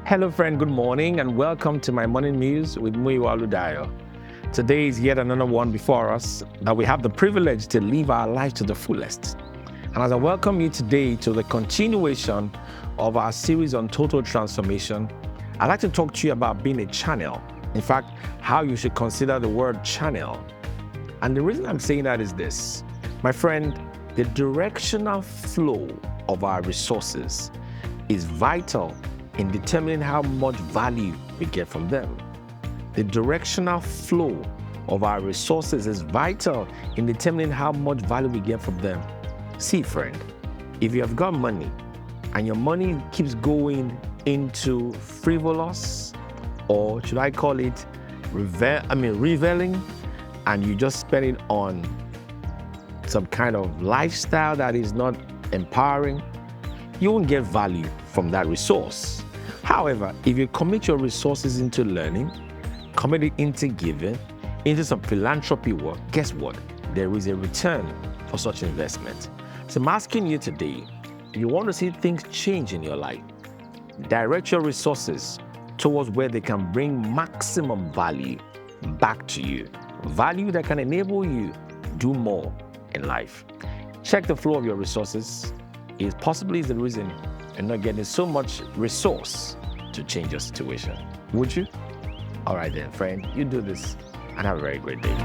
Hello friend, good morning and welcome to my morning news with Muyiwa Ludayo. Today is yet another one before us that we have the privilege to live our life to the fullest. And as I welcome you today to the continuation of our series on total transformation, I'd like to talk to you about being a channel. In fact, how you should consider the word channel. And the reason I'm saying that is this. My friend, the directional flow of our resources is vital in determining how much value we get from them. The directional flow of our resources is vital in determining how much value we get from them. See, friend, if you have got money and your money keeps going into frivolous, or should I call it reveling, and you just spend it on some kind of lifestyle that is not empowering, you won't get value from that resource. However, if you commit your resources into learning, commit it into giving, into some philanthropy work, guess what? There is a return for such investment. So I'm asking you today, if you want to see things change in your life, direct your resources towards where they can bring maximum value back to you. Value that can enable you to do more in life. Check the flow of your resources. It possibly is the reason you're not getting so much resource to change your situation. Would you? All right then, friend, you do this and have a very great day.